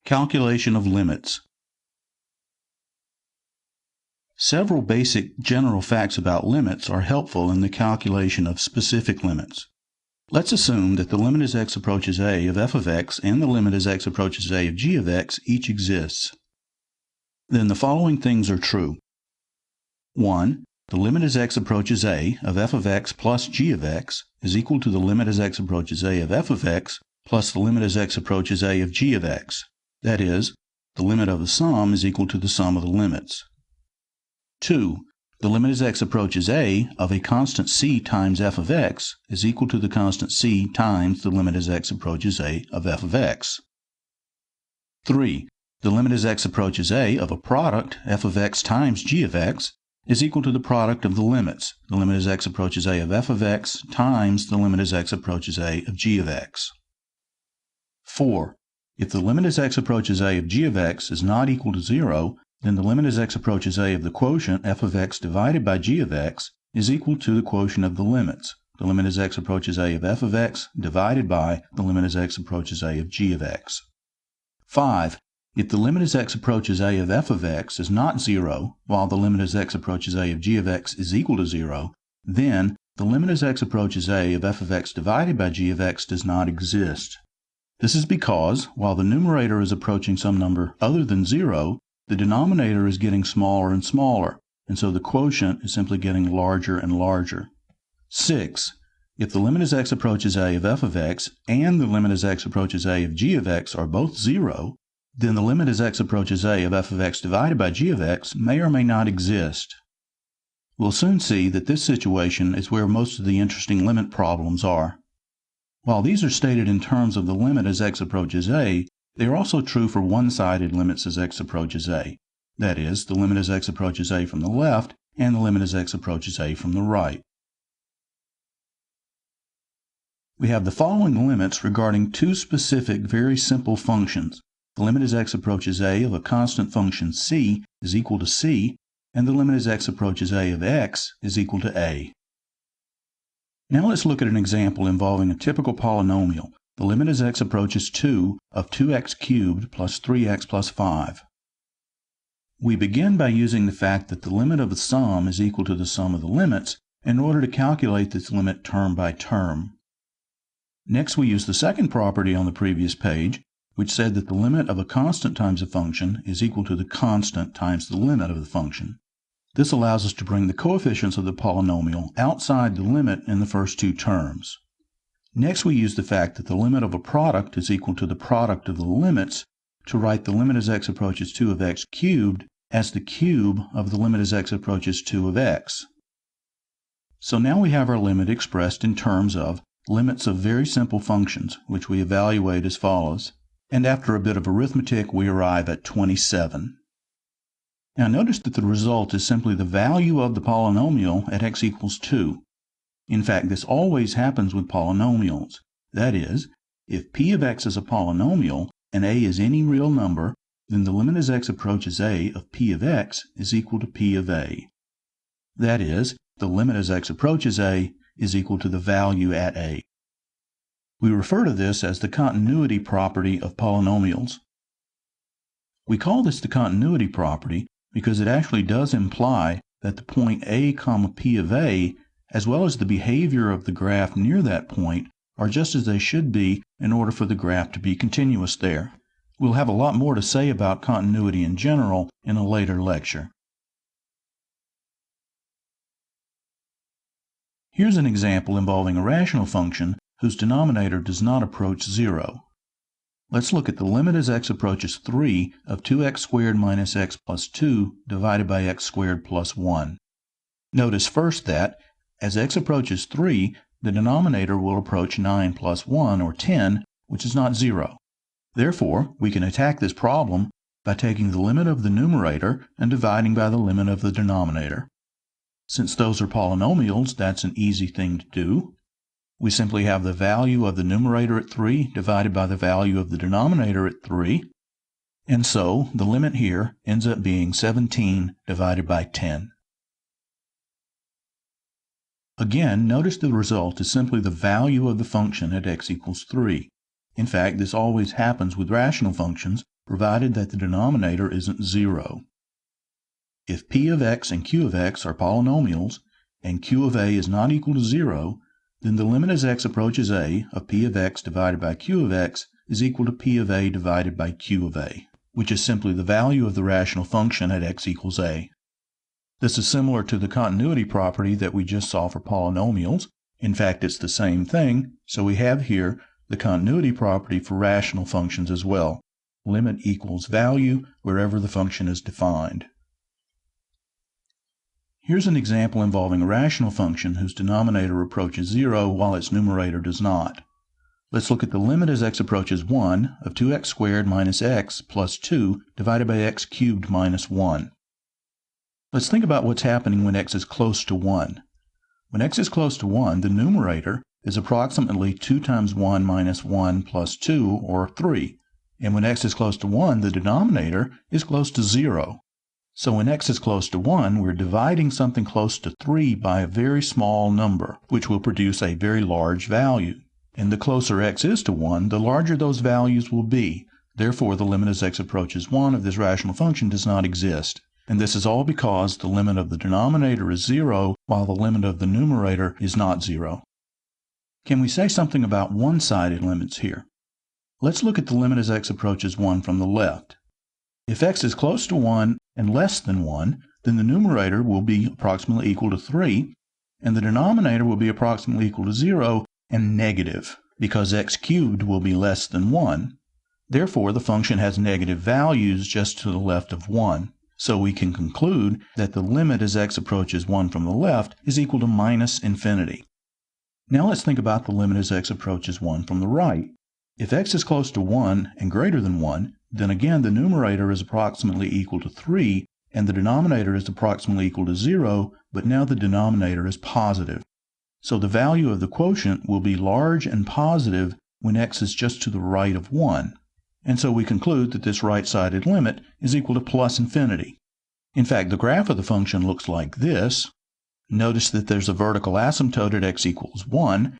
Calculation of limits. Several basic general facts about limits are helpful in the calculation of specific limits. Let's assume that the limit as x approaches a of f of x and the limit as x approaches a of g of x each exists. Then the following things are true. 1. The limit as x approaches a of f of x plus g of x is equal to the limit as x approaches a of f of x plus the limit as x approaches a of g of x. That is, the limit of the sum is equal to the sum of the limits. 2. The limit as x approaches a of a constant c times f of x is equal to the constant c times the limit as x approaches a of f of x. 3. The limit as x approaches a of a product f of x times g of x is equal to the product of the limits, the limit as x approaches a of f of x times the limit as x approaches a of g of x. 4. If the limit as x approaches a of g of x is not equal to 0, then the limit as x approaches a of the quotient f of x divided by g of x is equal to the quotient of the limits, the limit as x approaches a of f of x divided by the limit as x approaches a of g of x. 5. If the limit as x approaches a of f of x is not 0, while the limit as x approaches a of g of x is equal to 0, then the limit as x approaches a of f of x divided by g of x does not exist. This is because, while the numerator is approaching some number other than 0, the denominator is getting smaller and smaller, and so the quotient is simply getting larger and larger. 6. If the limit as x approaches a of f of x and the limit as x approaches a of g of x are both 0, then the limit as x approaches a of f of x divided by g of x may or may not exist. We'll soon see that this situation is where most of the interesting limit problems are. While these are stated in terms of the limit as x approaches a, they are also true for one-sided limits as x approaches a. That is, the limit as x approaches a from the left and the limit as x approaches a from the right. We have the following limits regarding two specific very simple functions. The limit as x approaches a of a constant function c is equal to c, and the limit as x approaches a of x is equal to a. Now let's look at an example involving a typical polynomial. The limit as x approaches 2 of 2x cubed plus 3x plus 5. We begin by using the fact that the limit of the sum is equal to the sum of the limits in order to calculate this limit term by term. Next, we use the second property on the previous page, which said that the limit of a constant times a function is equal to the constant times the limit of the function. This allows us to bring the coefficients of the polynomial outside the limit in the first two terms. Next, we use the fact that the limit of a product is equal to the product of the limits to write the limit as x approaches 2 of x cubed as the cube of the limit as x approaches 2 of x. So now we have our limit expressed in terms of limits of very simple functions, which we evaluate as follows. And after a bit of arithmetic, we arrive at 27. Now notice that the result is simply the value of the polynomial at x equals 2. In fact, this always happens with polynomials. That is, if p of x is a polynomial and a is any real number, then the limit as x approaches a of p of x is equal to p of a. That is, the limit as x approaches a is equal to the value at a. We refer to this as the continuity property of polynomials. We call this the continuity property because it actually does imply that the point a comma p of a, as well as the behavior of the graph near that point, are just as they should be in order for the graph to be continuous there. We'll have a lot more to say about continuity in general in a later lecture. Here's an example involving a rational function whose denominator does not approach 0. Let's look at the limit as x approaches 3 of 2x squared minus x plus 2 divided by x squared plus 1. Notice first that, as x approaches 3, the denominator will approach 9 plus 1, or 10, which is not 0. Therefore, we can attack this problem by taking the limit of the numerator and dividing by the limit of the denominator. Since those are polynomials, that's an easy thing to do. We simply have the value of the numerator at 3 divided by the value of the denominator at 3, and so the limit here ends up being 17 divided by 10. Again, notice the result is simply the value of the function at x equals 3. In fact, this always happens with rational functions provided that the denominator isn't 0. If p of x and q of x are polynomials, and q of a is not equal to 0, then the limit as x approaches a of p of x divided by q of x is equal to p of a divided by q of a, which is simply the value of the rational function at x equals a. This is similar to the continuity property that we just saw for polynomials. In fact, it's the same thing, so we have here the continuity property for rational functions as well. Limit equals value wherever the function is defined. Here's an example involving a rational function whose denominator approaches 0 while its numerator does not. Let's look at the limit as x approaches 1 of 2x squared minus x plus 2 divided by x cubed minus 1. Let's think about what's happening when x is close to 1. When x is close to 1, the numerator is approximately 2 times 1 minus 1 plus 2, or 3. And when x is close to 1, the denominator is close to 0. So when x is close to 1, we're dividing something close to 3 by a very small number, which will produce a very large value. And the closer x is to 1, the larger those values will be. Therefore, the limit as x approaches 1 of this rational function does not exist. And this is all because the limit of the denominator is 0, while the limit of the numerator is not 0. Can we say something about one-sided limits here? Let's look at the limit as x approaches 1 from the left. If x is close to 1 and less than 1, then the numerator will be approximately equal to 3, and the denominator will be approximately equal to 0 and negative, because x cubed will be less than 1. Therefore, the function has negative values just to the left of 1. So we can conclude that the limit as x approaches 1 from the left is equal to minus infinity. Now let's think about the limit as x approaches 1 from the right. If x is close to 1 and greater than 1, then again the numerator is approximately equal to 3, and the denominator is approximately equal to 0, but now the denominator is positive. So the value of the quotient will be large and positive when x is just to the right of 1. And so we conclude that this right-sided limit is equal to plus infinity. In fact, the graph of the function looks like this. Notice that there's a vertical asymptote at x equals 1,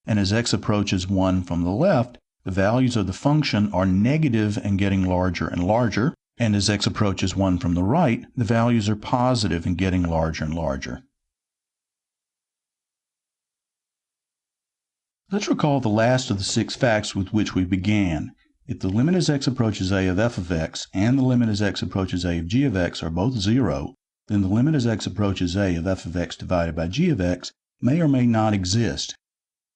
and as x approaches 1 from the left, the values of the function are negative and getting larger and larger, and as x approaches 1 from the right, the values are positive and getting larger and larger. Let's recall the last of the 6 facts with which we began. If the limit as x approaches a of f of x and the limit as x approaches a of g of x are both 0, then the limit as x approaches a of f of x divided by g of x may or may not exist.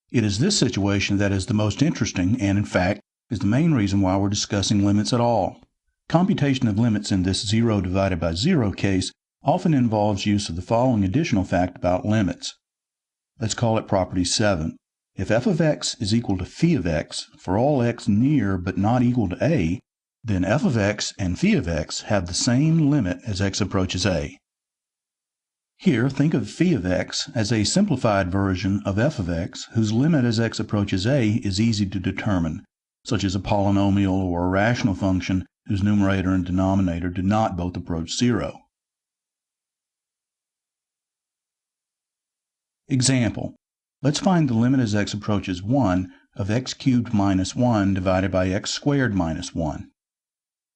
It is this situation that is the most interesting and, in fact, is the main reason why we're discussing limits at all. Computation of limits in this 0 divided by 0 case often involves use of the following additional fact about limits. Let's call it property 7. If f of x is equal to phi of x for all x near but not equal to a, then f of x and phi of x have the same limit as x approaches a. Here, think of phi of x as a simplified version of f of x whose limit as x approaches a is easy to determine, such as a polynomial or a rational function whose numerator and denominator do not both approach 0. Example. Let's find the limit as x approaches 1 of x cubed minus 1 divided by x squared minus 1.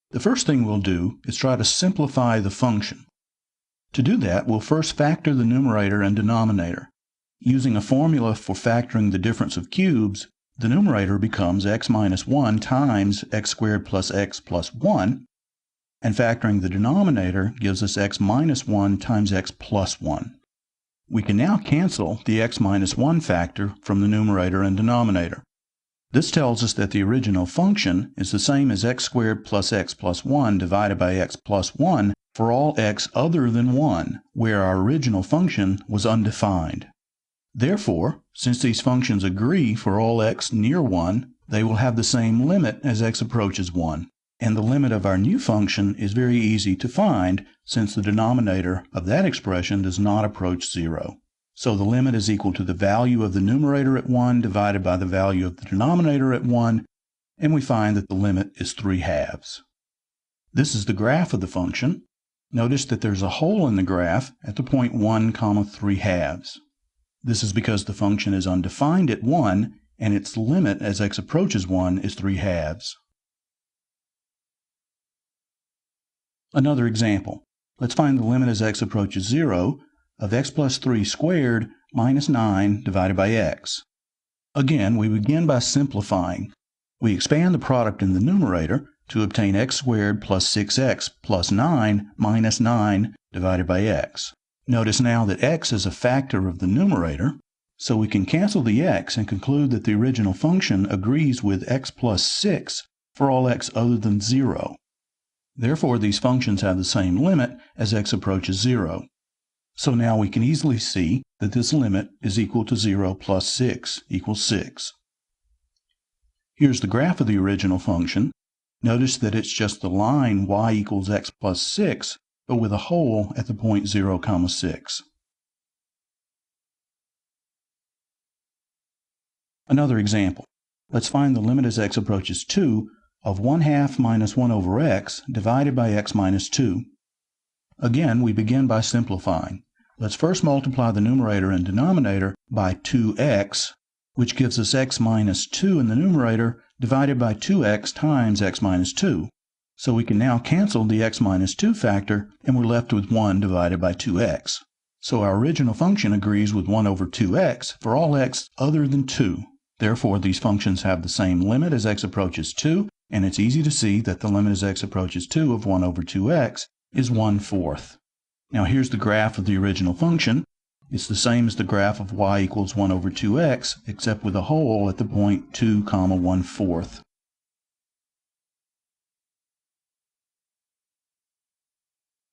The first thing we'll do is try to simplify the function. To do that, we'll first factor the numerator and denominator. Using a formula for factoring the difference of cubes, the numerator becomes x minus 1 times x squared plus x plus 1, and factoring the denominator gives us x minus 1 times x plus 1. We can now cancel the x minus 1 factor from the numerator and denominator. This tells us that the original function is the same as x squared plus x plus 1 divided by x plus 1 for all x other than 1, where our original function was undefined. Therefore, since these functions agree for all x near 1, they will have the same limit as x approaches 1. And the limit of our new function is very easy to find since the denominator of that expression does not approach 0. So the limit is equal to the value of the numerator at 1 divided by the value of the denominator at 1, and we find that the limit is 3/2. This is the graph of the function. Notice that there's a hole in the graph at the point 1, 3/2. This is because the function is undefined at 1, and its limit as x approaches 1 is 3/2. Another example. Let's find the limit as x approaches 0 of x plus 3 squared minus 9 divided by x. Again, we begin by simplifying. We expand the product in the numerator to obtain x squared plus 6x plus 9 minus 9 divided by x. Notice now that x is a factor of the numerator, so we can cancel the x and conclude that the original function agrees with x plus 6 for all x other than 0. Therefore, these functions have the same limit as x approaches 0. So now we can easily see that this limit is equal to 0 plus 6 equals 6. Here's the graph of the original function. Notice that it's just the line y equals x plus 6, but with a hole at the point 0, 6. Another example. Let's find the limit as x approaches 2 of 1/2 minus 1 over x divided by x minus 2. Again, we begin by simplifying. Let's first multiply the numerator and denominator by 2x, which gives us x minus 2 in the numerator divided by 2x times x minus 2. So we can now cancel the x minus 2 factor, and we're left with 1 divided by 2x. So our original function agrees with 1 over 2x for all x other than 2. Therefore, these functions have the same limit as x approaches 2, and it's easy to see that the limit as x approaches 2 of 1 over 2x is 1/4. Now here's the graph of the original function. It's the same as the graph of y equals 1 over 2x, except with a hole at the point 2, 1/4.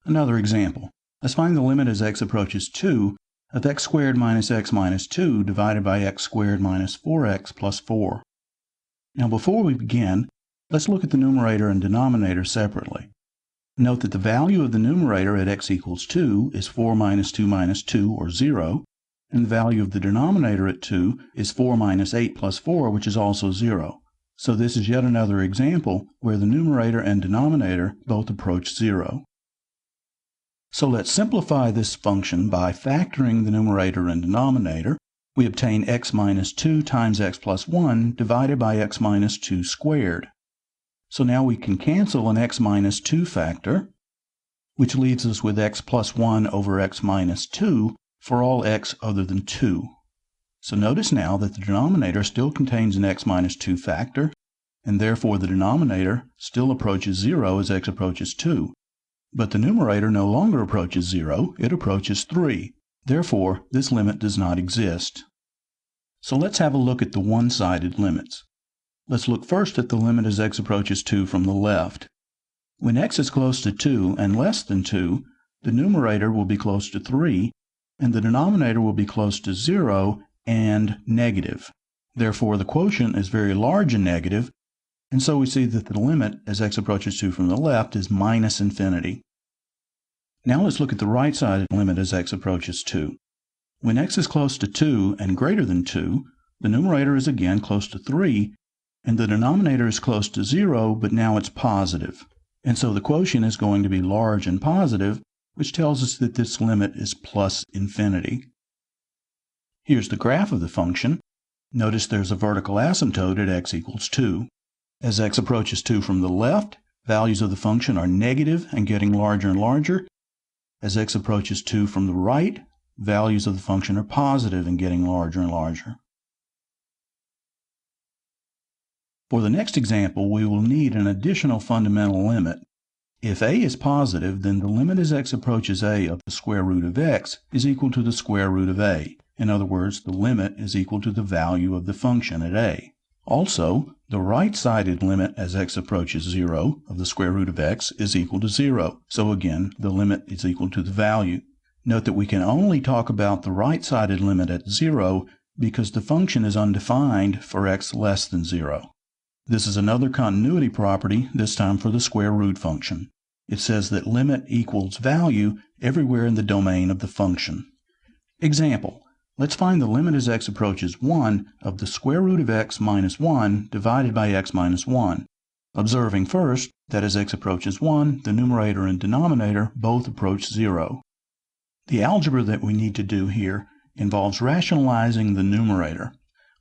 Another example. Let's find the limit as x approaches 2 of x squared minus x minus 2 divided by x squared minus 4x plus 4. Now before we begin, let's look at the numerator and denominator separately. Note that the value of the numerator at x equals 2 is 4 minus 2 minus 2, or 0, and the value of the denominator at 2 is 4 minus 8 plus 4, which is also 0. So this is yet another example where the numerator and denominator both approach 0. So let's simplify this function by factoring the numerator and denominator. We obtain x minus 2 times x plus 1 divided by x minus 2 squared. So now we can cancel an x minus 2 factor, which leaves us with x plus 1 over x minus 2 for all x other than 2. So notice now that the denominator still contains an x minus 2 factor, and therefore the denominator still approaches 0 as x approaches 2. But the numerator no longer approaches 0, it approaches 3. Therefore, this limit does not exist. So let's have a look at the one-sided limits. Let's look first at the limit as x approaches 2 from the left. When x is close to 2 and less than 2, the numerator will be close to 3, and the denominator will be close to 0 and negative. Therefore, the quotient is very large and negative, and so we see that the limit as x approaches 2 from the left is minus infinity. Now let's look at the right-sided limit as x approaches 2. When x is close to 2 and greater than 2, the numerator is again close to 3, and the denominator is close to 0, but now it's positive. And so the quotient is going to be large and positive, which tells us that this limit is plus infinity. Here's the graph of the function. Notice there's a vertical asymptote at x equals 2. As x approaches 2 from the left, values of the function are negative and getting larger and larger. As x approaches 2 from the right, values of the function are positive and getting larger and larger. For the next example, we will need an additional fundamental limit. If a is positive, then the limit as x approaches a of the square root of x is equal to the square root of a. In other words, the limit is equal to the value of the function at a. Also, the right-sided limit as x approaches 0 of the square root of x is equal to 0. So again, the limit is equal to the value. Note that we can only talk about the right-sided limit at 0 because the function is undefined for x less than 0. This is another continuity property, this time for the square root function. It says that limit equals value everywhere in the domain of the function. Example. Let's find the limit as x approaches 1 of the square root of x minus 1 divided by x minus 1. Observing first that as x approaches 1, the numerator and denominator both approach 0. The algebra that we need to do here involves rationalizing the numerator.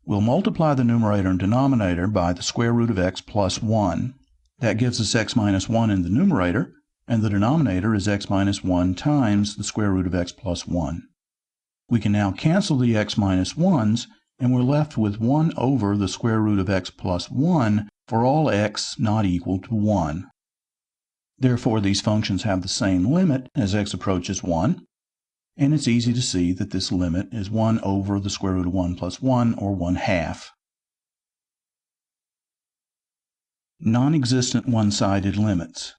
We'll multiply the numerator and denominator by the square root of x plus 1. That gives us x minus 1 in the numerator, and the denominator is x minus 1 times the square root of x plus 1. We can now cancel the x minus 1's, and we're left with 1 over the square root of x plus 1 for all x not equal to 1. Therefore, these functions have the same limit as x approaches 1, and it's easy to see that this limit is 1 over the square root of 1 plus 1, or 1/2. Non-existent one-sided limits.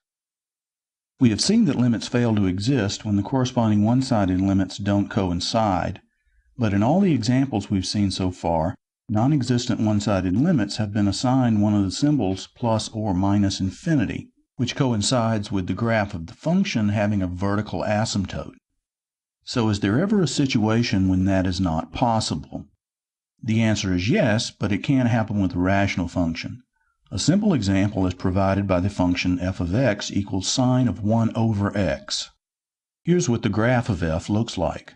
We have seen that limits fail to exist when the corresponding one-sided limits don't coincide, but in all the examples we've seen so far, non-existent one-sided limits have been assigned one of the symbols plus or minus infinity, which coincides with the graph of the function having a vertical asymptote. So is there ever a situation when that is not possible? The answer is yes, but it can happen with a rational function. A simple example is provided by the function f of x equals sine of 1 over x. Here's what the graph of f looks like.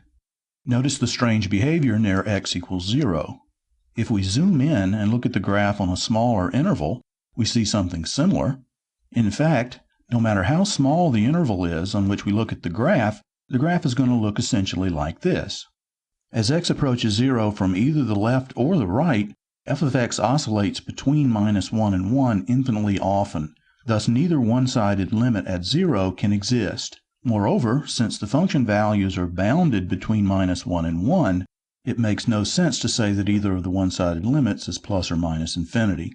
Notice the strange behavior near x equals 0. If we zoom in and look at the graph on a smaller interval, we see something similar. In fact, no matter how small the interval is on which we look at the graph is going to look essentially like this. As x approaches 0 from either the left or the right, f of x oscillates between minus 1 and 1 infinitely often, thus neither one-sided limit at 0 can exist. Moreover, since the function values are bounded between minus 1 and 1, it makes no sense to say that either of the one-sided limits is plus or minus infinity.